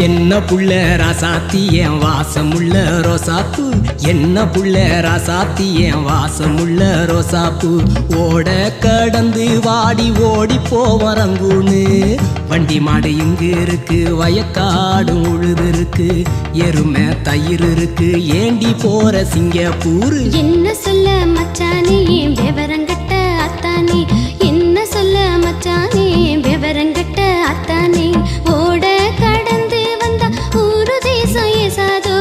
என்ன புள்ள ராசாத்தி என் வாசமுள்ள ரோசாப்பூ, என்ன புள்ள ராசாத்தி என் வாசமுள்ள ரோசாப்பூ. ஓட கடந்து வாடி ஓடி போவரங்கூன்னு, வண்டி மாடு இங்கு இருக்கு, வயக்காடும் உழுது இருக்கு, எருமை தயிர் இருக்கு, ஏண்டி போற சிங்கப்பூர். என்ன சொல்ல மச்சானே விவரங்கட்ட அத்தானே, என்ன சொல்ல மச்சானே விவரங்கட்ட அத்தானே. ஓட கடந்து வந்தா ஊரு தேசம் ஏசாதோ,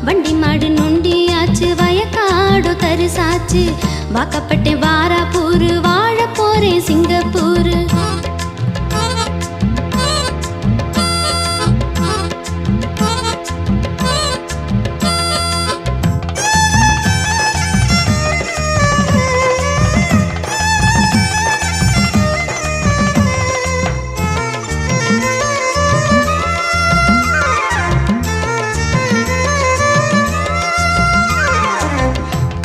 வண்டி மாடு நொண்டியாச்சு, வயக்காடோ தரிசாச்சு, வாக்கப்பட்டேன் வாராப்பூரு, வாழ போறேன் சிங்கப்பூரு.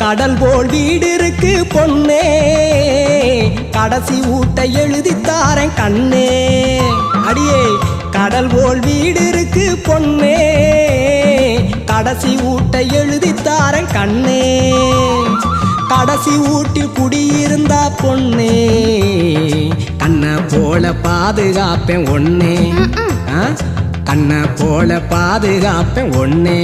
கடல் போல் வீடு இருக்கு பொண்ணே, கடைசி ஊட்ட எழுதித்தாரன் கண்ணே. அடியே கடல் போல் வீடு இருக்கு பொண்ணே, கடைசி ஊட்ட எழுதித்தாரன் கண்ணே. கடைசி ஊட்டில் குடியிருந்தா பொண்ணே, கண்ணை போல பாதுகாப்பேன் ஒன்னே, கண்ணை போல பாதுகாப்பேன் ஒன்னே.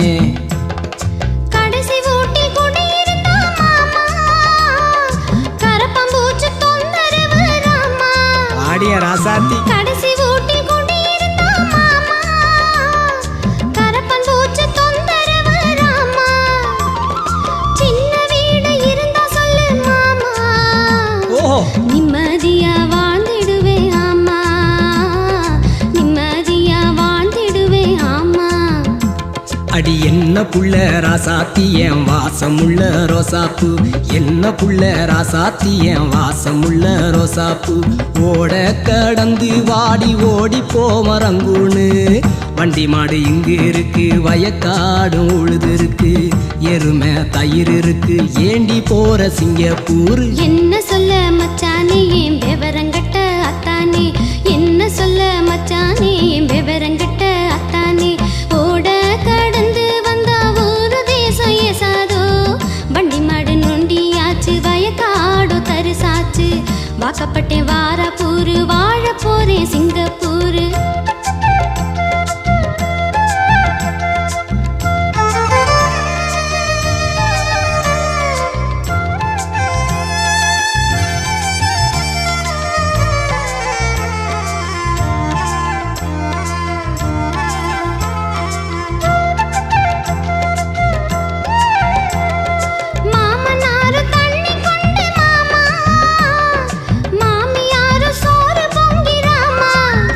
ராசாத்தி கடைசி ஊட்டில் குடியிருந்தா மாமா, கரப்பன் பூச்சி தொந்தரவு ராமா, சின்ன வீடு இருந்தா சொல்லு மாமா, நிம்மதியா வாழ்ந்திடுவே ஆமா, நிம்மதியா வாழ்ந்திடுவே ஆமா. அடி என்ன புள்ள ராசாத்தி என் வாசமுள்ள ரோசாப்பூ, என்ன புள்ள ராசாத்தி என் வாசமுள்ள ரோசாப்பூ. ஓட கடந்து வாடி ஓடி போமரங்கூன்னு, வண்டி மாடு இங்கு இருக்கு, வயக்காடும் உழுது இருக்கு, எருமை தயிர் இருக்கு, ஏண்டி போற சிங்கப்பூர். என்ன சொல்ல மச்சானே விவரங்கட்ட அத்தானே, என்ன சொல்ல மச்சானே விவரங்கட்ட அத்தானே. ஓட கடந்து வந்தா ஊரு தேசம் ஏசாதோ, வண்டி மாடு நொண்டியாச்சு, வயக்காடோ தரிசாச்சு, வாக்கப்பட்டேன் வாராப்பூரு, வாழ போறேன் சிங்கப்பூரு.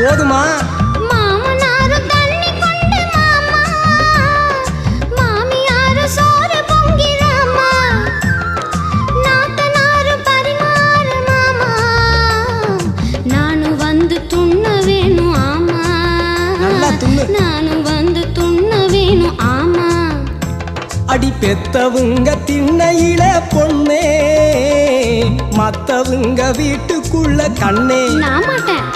போதுமா மாமனாரு தண்ணி கொண்டு மாமா, மாமியாரு சோறு பொங்கிராமா, நாத்தனாரு பரிமாறு மாமா, நானும் வந்து துண்ண வேணும் ஆமா, நானும் வந்து துண்ண வேணும் ஆமா. அடி பெத்தவுங்க திண்ணையில பொண்ணே, மத்தவுங்க வீட்டுக்குள்ள கண்ணே. நான் மாட்டேன்.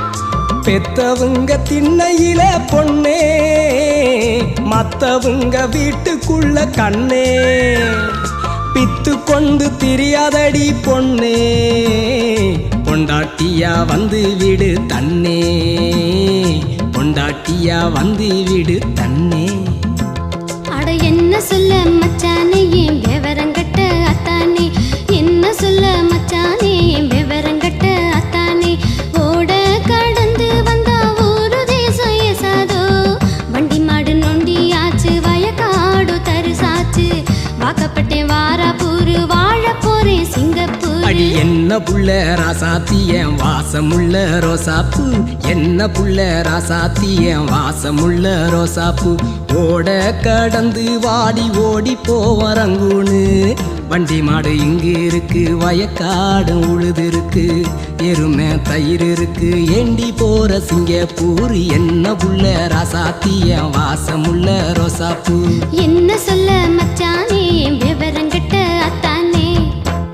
பெத்தவுங்க திண்ணையில பொண்ணே, மத்தவுங்க வீட்டுக்குள்ள கண்ணே. பித்து கொண்டு திரியாதடி பொண்ணே, பொண்டாட்டியா வந்து விடு தன்னே, பொண்டாட்டியா வந்து விடு தன்னே. அட என்ன சொல்ல மச்சானே விவரங்கட்ட அத்தானே, என்ன சொல்ல மச்சானே விவரங்கட்ட அத்தானே. ஓட கடந்து வந்தா ஊரு தேசம் ஏசாதோ, வண்டி மாடு நொண்டியாச்சு, வயக்காடோ தரிசாச்சு, வாக்கப்பட்டேன் வாராப்பூரு, வாழ போறேன் சிங்கப்பூர். அடி என்ன புள்ள ராசாத்தி என் வாசமுள்ள ரோசாப்பூ, என்ன புள்ள ராசாத்தி என் வாசமுள்ள ரோசாப்பூ. ஓட கடந்து வாடி ஓடி போவரங்கூன்னு, வண்டி மாடு இங்கு இருக்கு, வயக்காடும் உழுது இருக்கு, எருமை தயிர் இருக்கு, ஏண்டி போற சிங்கப்பூர். என்ன புள்ள ராசாத்தி என் வாசமுள்ள ரோசாப்பூ. என்ன சொல்ல